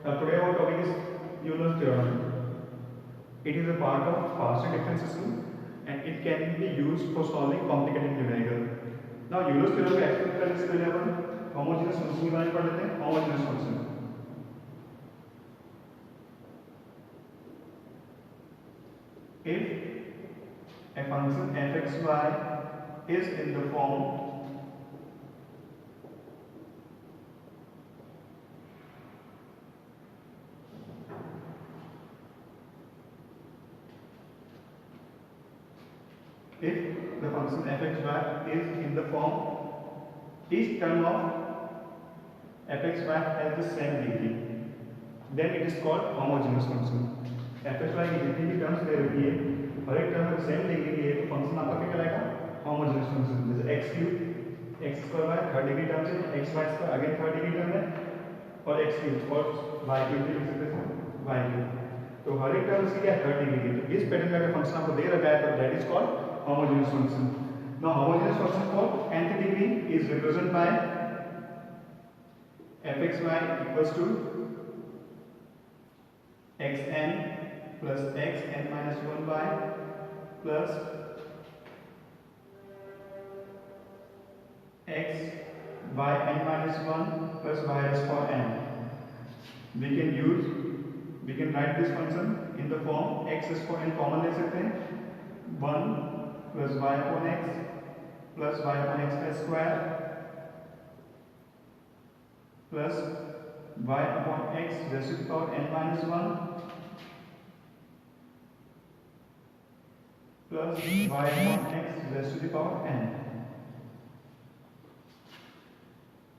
Now today our topic is Euler's theorem. It is a part of partial difference system and it can be used for solving complicated numerical. Now Euler's theorem का explain करने से पहले अपन homogeneous function के बारे में पढ़ लेते हैं. Homogeneous function if a function fxy is in the form if the function fxy is in the form each term of fxy has the same degree, then it is called homogeneous function. fxy की जितनी भी terms दे रखी है हर एक term में same degree की है तो फंक्शन आपका क्या कहलाएगा? Homogeneous function. जैसे x cube x square by third degree term से x y square again third degree term है और x क्यूब और y क्यूब भी लिख सकते हैं y क्यूब. तो हर एक टर्म से क्या थर्ड डिग्री की. तो इस पैटर्न का अगर फंक्शन आपको दे रखा है तो that is called homogeneous function. Now homogeneous function for nth degree is represented by fxy equals to xn plus xn minus 1 by plus x by n minus 1 plus y is for n. We can write this function in the form x is for n common ले सकते हैं 1 plus y upon x plus y upon x का square plus y upon x raised to the power n minus 1 plus y upon x raised to the power n.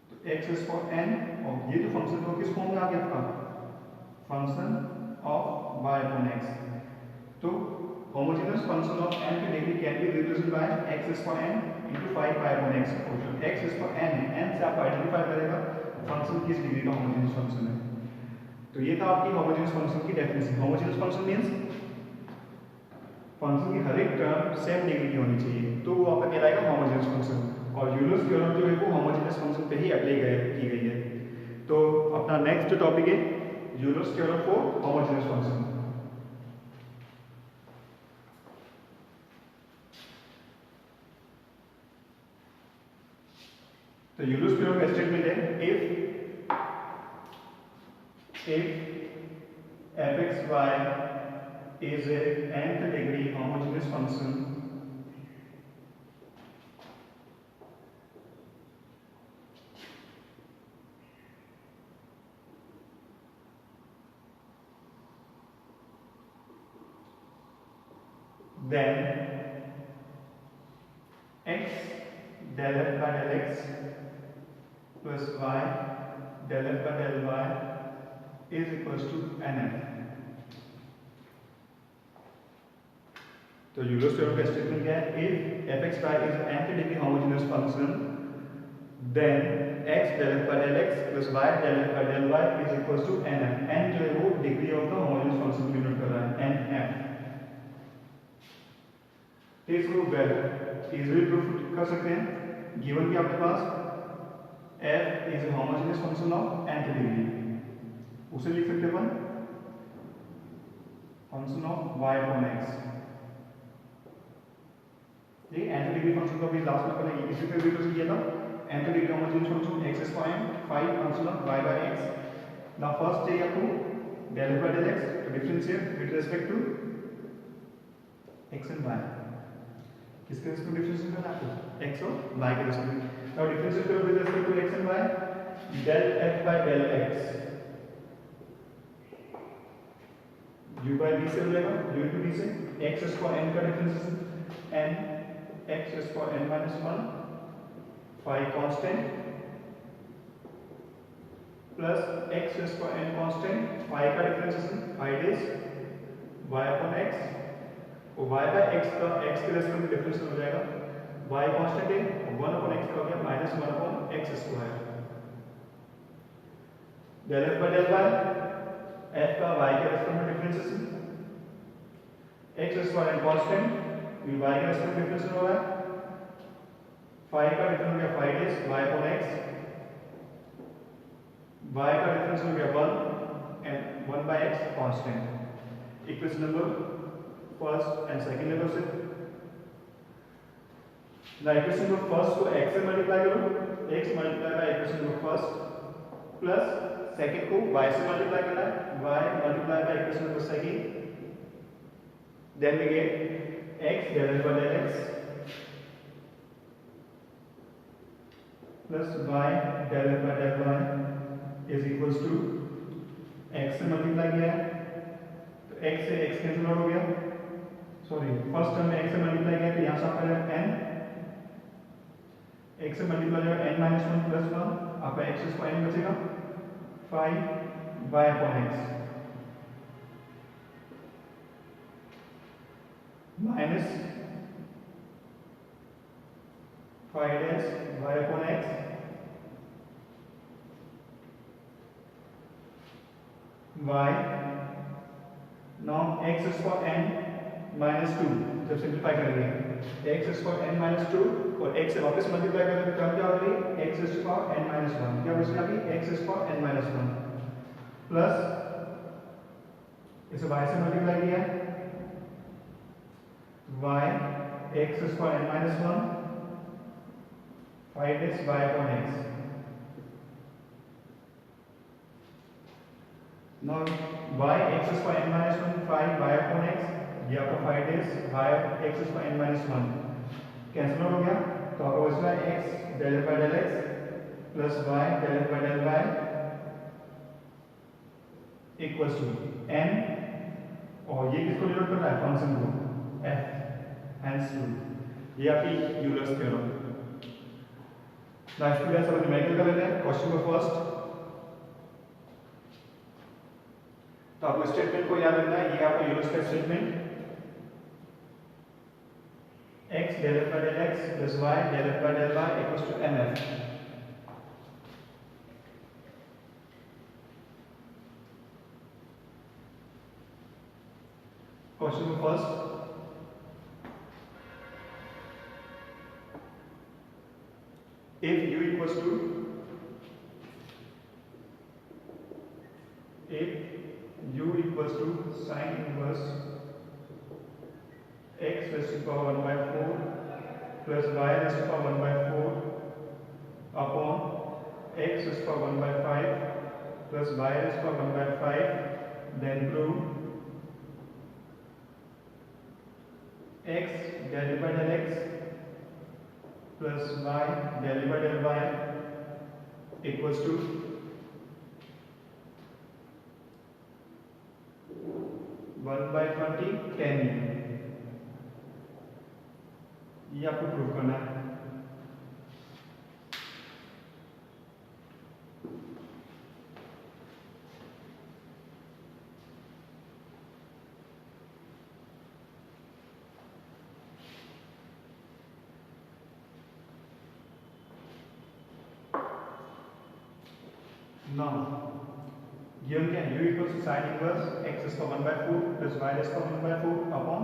तो x is for n और ये जो function है किस form में आ गया आपका? Function of y upon x. तो homogeneous function of n की degree can be represented by x is for n into 5 pi upon x portion. x is for n है, n से आप आइडेंटिफाई करेगा फंक्शन किस डिग्री का homogeneous function है. तो ये था आपकी होमोजेनियस फंक्शन की definition. Homogeneous function means function की हर एक टर्म सेम डिग्री की होनी चाहिए तो वो आपका कहलाएगा होमोजेनियस फंक्शन. और यूलर्स थ्योरम जो है वो होमोजेनियस फंक्शन पे ही अप्लाई की गई है. तो अपना नेक्स्ट जो टॉपिक है Euler's theorem for homogeneous function. तो यूलर्स थ्योरम का स्टेटमेंट है if fxy is a nth degree homogeneous function then x del f by del x plus y del f by del y is equals to nf. तो Euler's theorem का statement क्या है? if fxy is an nth degree homogeneous function then x del f by del x plus y del f by del y is equals to nf. n जो है वो degree of the homogeneous function की denote कर रहा है nf. इस proof well easily proof कर सकते हैं. गिवन कि आपके पास f is a homogeneous function of nth degree, उसे लिख सकते हैं अपन function of y upon x. ये nth डिग्री फंक्शन को भी लास्ट में अपन इसी पे रिप्रेजेंट किया था. nth degree homogeneous function x square 5 function of y by x. Now first चाहिए आपको del f by del x to differentiate with respect to x and y. किसके रिस्पेक्ट डिफरेंशिएट करना है आपको? x और y के रिस्पेक्ट. Now differentiate करो with respect to x and y. Del f by del x u by v से हो जाएगा u into v से x स्क्वायर n का differentiation n x square n minus 1 phi constant plus x square n constant phi का differentiation phi days y upon x और y by x का x के respect में differentiation हो जाएगा y constant है 1 upon x का हो गया minus 1 upon x square. del f by del y f का y के रेस्पेक्ट में differentiation x square and constant y के रेस्पेक्ट में डिफरेंशिएशन हो रहा है phi का डिफरेंस हो गया phi days y upon x y का डिफरेंस हो गया 1 x constant. Equation number first and second level से ना इक्वेशन नंबर फर्स्ट को x से मल्टीप्लाई करो, x multiply by equation number first plus second को y से मल्टीप्लाई करना है, y multiply by equation number second, then we get x divided by del x plus y divided by del y is equals to x से multiply किया है तो x से x cancel out हो गया, सॉरी फर्स्ट टर्म में x से multiply किया तो यहाँ से आपका जाएगा n, x से मल्टीप्लाई होगा n minus one plus one, आपका x स्क्वायर में बचेगा 5 y upon x minus 5 dash y upon x y, now x square n minus two, जब सिंप्लीफाई करेंगे x square n minus two और x से वापस मल्टीप्लाई करेंगे तो क्या हो रही x square n minus one, क्या बचेगा अभी x square n minus one plus इसे y से मल्टीप्लाई किया है y x square n minus one 5 y upon x, now y x square n minus one 5 y upon x, ये आपका 5 y x square n minus one cancel हो गया तो आपको बचना है x divided by del x plus y divided by del y equals to n, और ये किसको डिनोट कर रहा है फंक्शन को f, हेंस ये आपकी यूलर्स थ्योरम। नेक्स्ट स्टूडेंट्स अब न्यूमेरिकल कर लेते हैं। क्वेश्चन नंबर फर्स्ट, तो आपको स्टेटमेंट को याद रखना है, ये आपका यूलर्स का statement x divided by del x plus y divided by del y equals to mf। Question number first, if u equals to sin inverse x raised to the power 1 by 4 plus y raised to the power 1 by 4 upon x raised to the power 1 by 5 plus y raised to the power 1 by 5, then prove x divided by del x plus y divided by del y equals to 1 by 20 10, ये आपको prove करना है। Now given क्या u equals to sin inverse x is for 1 by 4 plus y is for 1 by 4 upon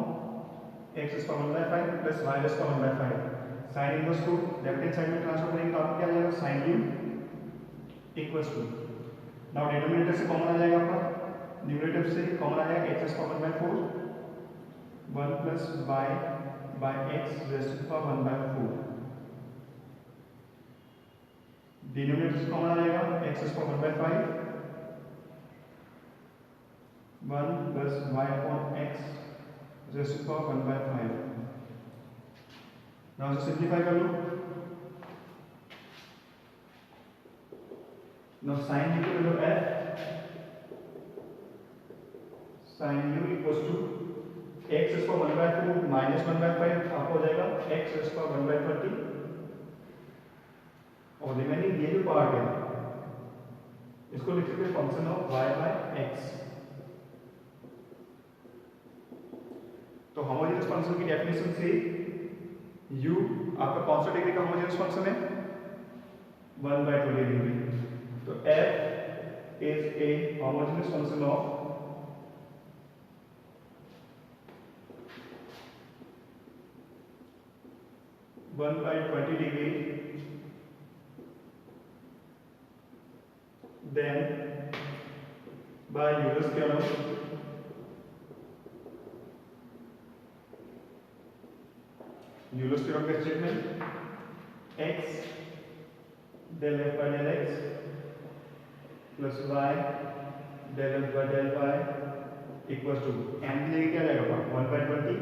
x is for 1 by 5 plus y is for 1 by 5, sin inverse को left hand side में transfer करेंगे तो आपको क्या आ जाएगा sin u equals to, now denominator से common आ जाएगा आपका, न्यूमरेटर से कॉमन आ जाएगा x is for 1 by 4 1 plus y by x raised to the power 1 by 4, denominator से कॉमन आ जाएगा x is for 1 by 5 1 plus y upon x raised to the power 1 by 5। now इसे simplify कर लो, now sin u की value f, sin u equals to x raised to the power 1 by 4 minus 1 by 5 आपको हो जाएगा x raised to the power 1 by 20, और remaining ये जो part है इसको लिख सकते हैं function of y by x। तो होमोजेनियस फंक्शन की डेफिनेशन से u आपका कौन सा डिग्री का होमोजेनियस फंक्शन है 1 by 20 डिग्री, तो f is a homogeneous function of one by 20 degree, then by Euler's theorem, Euler's theorem का statement x del f by del x plus y del f by del y equals to m की जगह क्या रहेगा 1/20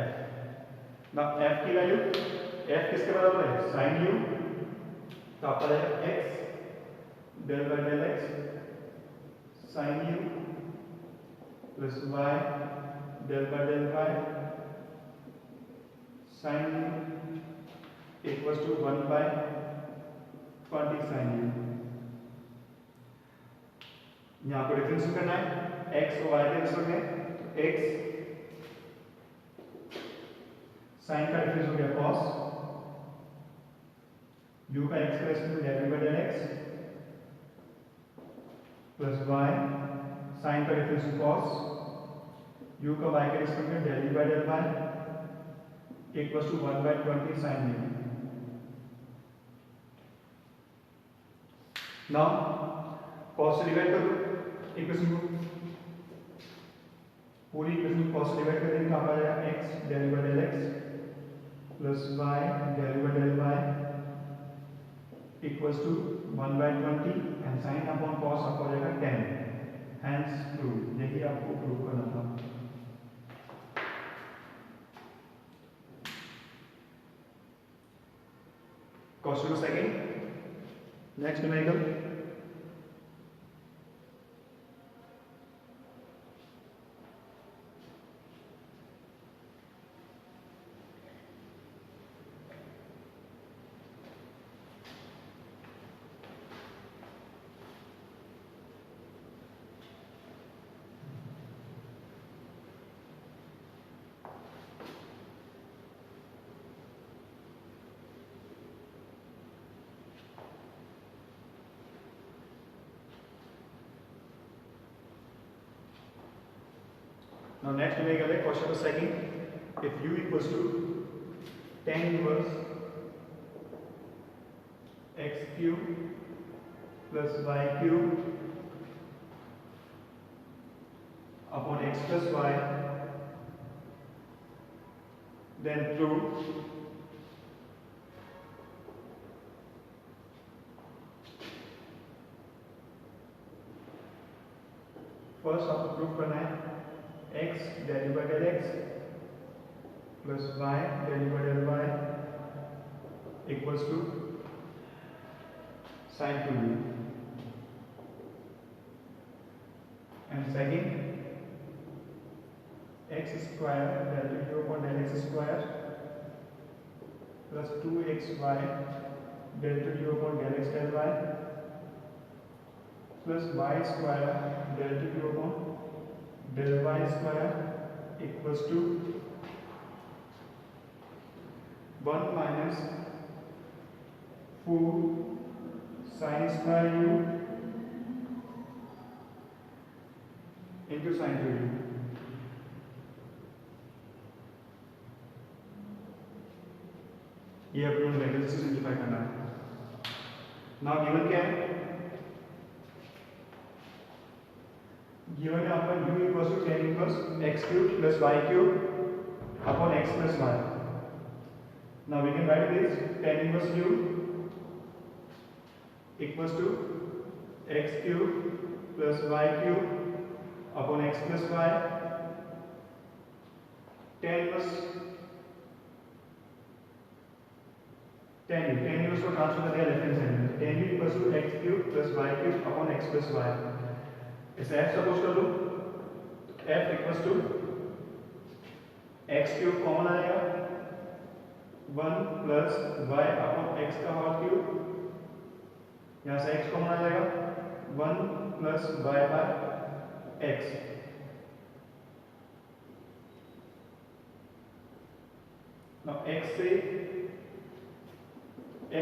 f. now f की value f किसके बराबर है sin u, तो आपका रहेगा x del by del x sin u plus y del by del y sin u equals to 1/20 sin u. यहाँ पर डिफरेंशिएट करना है x और y के रिस्पेक्ट में, तो x sin का डिफरेंस हो गया cos, u का x का रिस्पेक्ट में del by del x plus y sin का डिफरेंस cos, u का y के रिस्पेक्ट में del by del y equals to 1/20 sin u. now cos से डिवाइड कर दो इक्वेशन को, पूरी इक्वेशन को cos से डिवाइड कर देंगे, आप आ जाएगा x del by del x plus y del by del y equals to 1/20 and sin upon cos आपको आ जाएगा 10. hence proof. यही आपको प्रूव करना था. Question second, next numerical. Now next we will question the second. If u equals to tan inverse x cube plus y cube upon x plus y, then prove first आपको proof करना है x del by del x plus y del by del y equals to sin 2u. And second, x square del u upon del x square plus 2xy del u upon del x del y plus y square del u upon del y square equals to 1 minus 4 sin square u into sin 2u. ये अपने level से simplify करना है. Now given क्या है? Given है आपका u equals to tan inverse x cube plus y cube upon x plus y. Now we can write this tan inverse u equals to x cube plus y cube upon x plus y. tan inverse को transfer कर दिया left hand side में. tan u equals to x cube plus y cube upon x plus y. इसे f suppose कर लो, f equals to x cube common आएगा 1 plus y upon x का whole cube, यहाँ से x कॉमन आ जाएगा 1 plus y by x. Now x से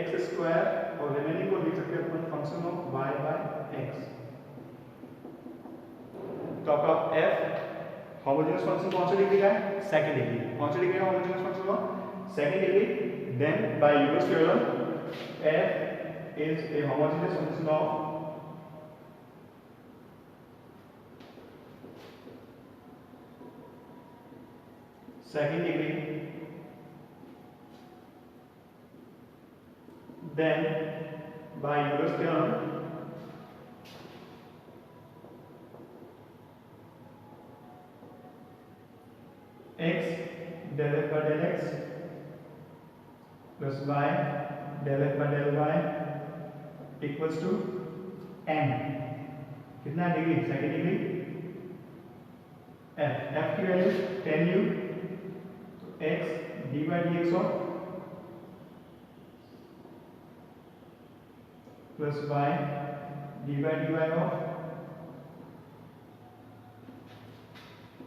x स्क्वायर और रिमेनिंग को लिख सकते हैं अपन function of y by x. तो आपका f होमोजेनियस फंक्शन कौन सा डिग्री का है? Second degree. कौन सा डिग्री का होमोजेनियस फंक्शन का? Second degree. Then by Euler's theorem f is a homogeneous function of second degree, then by Euler's theorem x del f by del x plus y del f by del y equals to n, कितना degree, second degree, f की value 10u, तो x dy dx of plus y dy dy of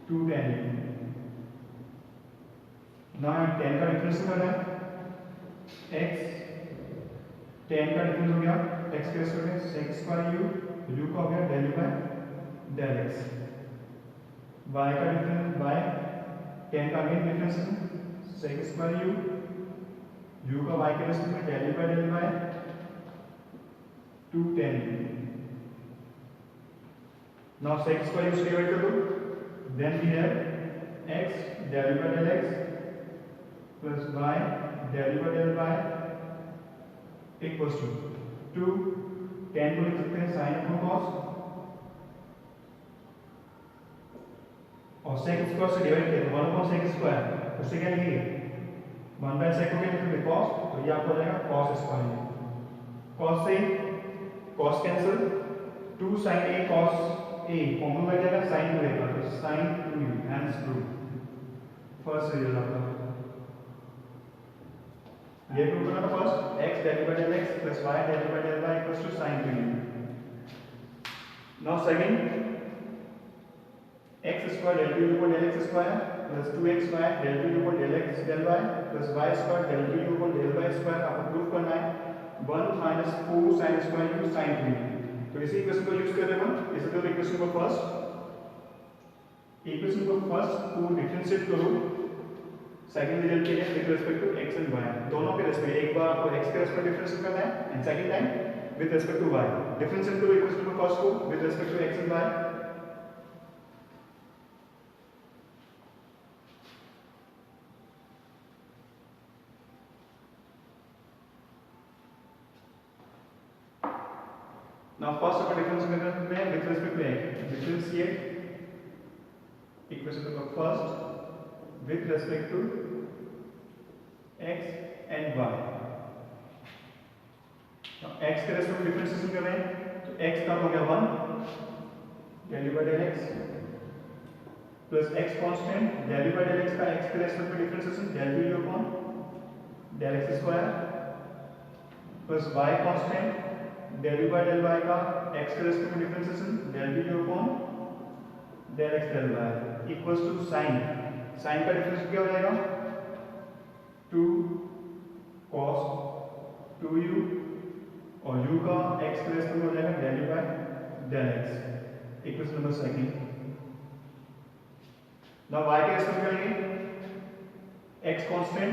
210u. now 10 का difference करना है, x 10 का difference हो गया, x के रेस्पेक्ट में sec स्क्वायर u का हो गया del u by del x, y का डिफरेंस y 10 का अगेन डिफरेंस है sec स्क्वायर u का y के रेस्पेक्ट में del u by del y 210u. now sec square u से डिवाइड कर दो, then we have x del u by del x plus y del u by del y equals to 2, 10 को लिख सकते हैं sin upon cos, और sec square से divide किया तो 1 अपॉन sec स्क्वायर, उससे क्या लिखेंगे 1 बाय sec को क्या लिखेंगे cos, तो ये आपको हो जाएगा cos स्क्वायर, cos से cos cancel, 2 sin a cos a formula लग जाएगा sin 2a का, तो sin 2u hence prove, first result आपका ये प्रूव करना था first, x del by del x plus y del by del y equals to sin 2u. now second, x square del 2u upon del x square plus 2xy del 2u upon del x del y plus y square del 2u upon del y square आपको prove करना है 1 minus 4 sin square u sin 2u. तो इसी equation को use कर रहे हैं हम, इसे तो इक्वेशन को फर्स्ट को डिफरेंशिएट करो सेकंड रिजल्ट के लिए with respect to x and y, दोनों के रेस्पेक्ट, एक बार आपको x के रेस्पेक्ट डिफरेंशिएट करना है and second time with respect to y, differentiate करो इक्वेशन को फर्स्ट को with respect to x and y. now first अपन डिफरेंशिएट करते हैं with respect to x, differentiate equation को first with respect to x and y. now x के respect में differentiation कर रहे हैं तो x का हो गया 1 del u by del x plus x constant del u by del x का x के रेस्पेक्ट में differentiation del u upon del x square plus y constant del u by del y का x के respect में differentiation del u upon del x del y equals to sine का difference क्या हो जाएगा 2 cos 2u और u का x के रेस्पेक्ट में हो जाएगा del u by del x, equation number second. Now y के रेस्पेक्ट में लेंगे x constant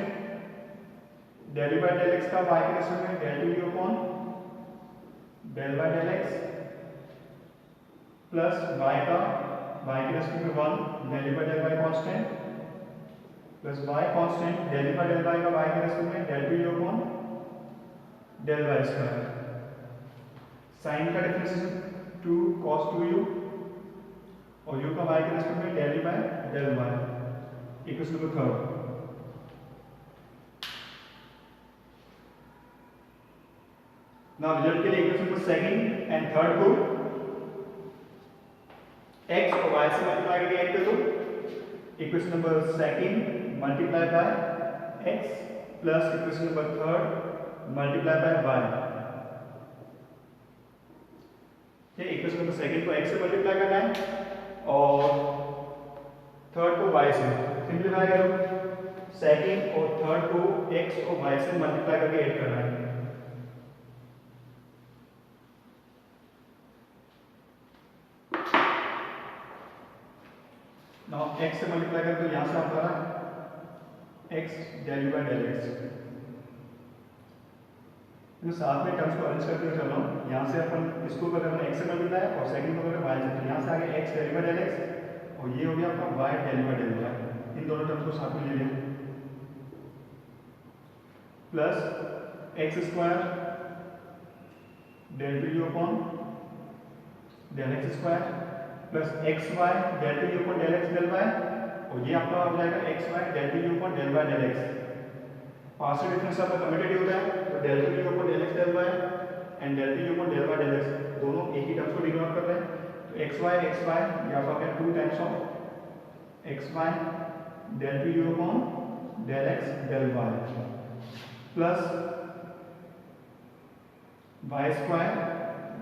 del u by del x का y के रेस्पेक्ट में del 2u upon del by del x plus y का y के रेस्पेक्ट में 1 del u by del y constant plus y constant del u by del y का y के respect में del 2u upon del y square, sine का differentiation 2 cos 2u और u का y के रेस्पेक्ट में del u by del y, equation number third. Now result के लिए equation number second and third को x और y से मल्टीप्लाई करके ऐड कर दो, equation number second multiply by x plus equation number third multiply by y. ये equation number second को x से मल्टीप्लाई करना है और थर्ड को y से सिंपलीफाई करो, सेकंड और थर्ड को x और y से मल्टीप्लाई करके ऐड करना है. नाउ x से मल्टीप्लाई करें तो यहां से आपका x del u by del x, तो साथ में टर्म्स को अरेंज करते हुए चल रहा हूं. यहां से अपन इसको कर रहे हैं x से मल्टीप्लाई और सेकंड को कर रहे हैं y से, तो यहां से आगे x del u by del x और ये हो गया आपका y del u by del y. इन दोनों टर्म्स को साथ में ले लें, plus x square del two u upon del x square plus x y del two u upon del x del y, और ये आपका हो जाएगा x y del two u upon del y del x. Partial difference आपका commutative होता है, तो del two u upon del x del y and del two u upon del y del x दोनों एक ही टर्म्स को denote कर रहे हैं। तो एक्स वाई ये आपका क्या 2 times of x y del two u upon del x del y plus y square,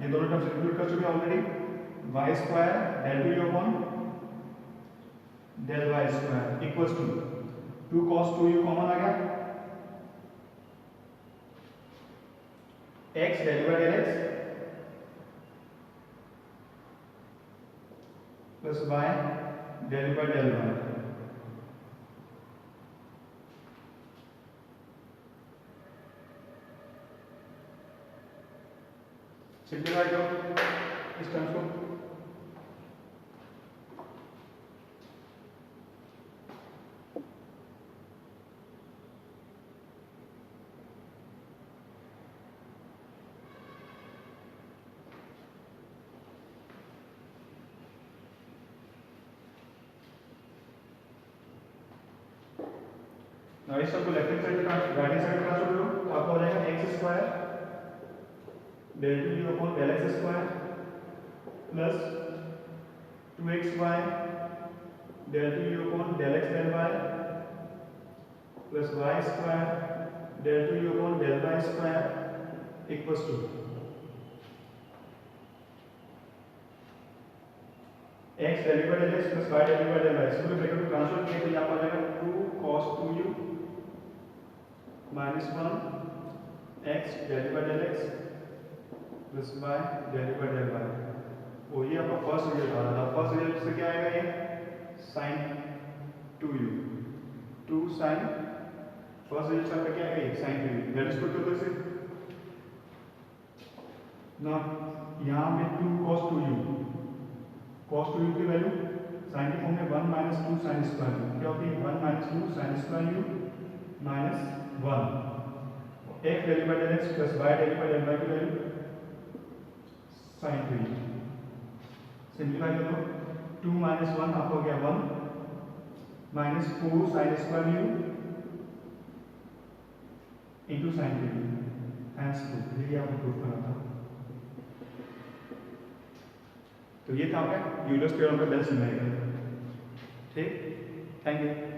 ये दोनों टर्म्स इंक्लूड कर चुके हैं already, y square del two u upon del y square equals to 2 cos 2u common आ गया, x del by del x plus y del by del y। Simplify करो इस terms को, इस सबको लेफ्ट हैंड साइड में right hand side में transfer करो, तो आपका हो जाएगा x square del two u upon del x square plus 2xy del two u upon del x del y plus y square del two u upon del y square equals to x del by del x plus y del by del y। इसको bracket में transfer किया तो यहाँ पर आ जाएगा 2 cos 2u minus 1 x del by del x plus y del by del y। और ये आपका फर्स्ट रिजल्ट आ रहा था। फर्स्ट रिजल्ट से क्या आएगा, ये sin 2u 2 sin, first result से आपका क्या आएगा, ये sin 2u। वैल्यूज पुट कर दो इसे ना, यहाँ में 2 cos 2u, cos 2u की वैल्यू sin के फॉर्म में 1 माइनस 2 sin स्क्वायर u, क्या होती है 1 minus 2 sin square u minus 1, x del by del x plus y del by del y की वैल्यू sin 2u। सिंप्लीफाई करो, 2 minus 1 आपको हो गया 1 minus 4 sin square u into sin 2u hence 2, ये आपको प्रूफ करना था। तो ये था आपका यूलर्स थ्योरम का बेस्ट निकलेगा। ठीक, थैंक यू।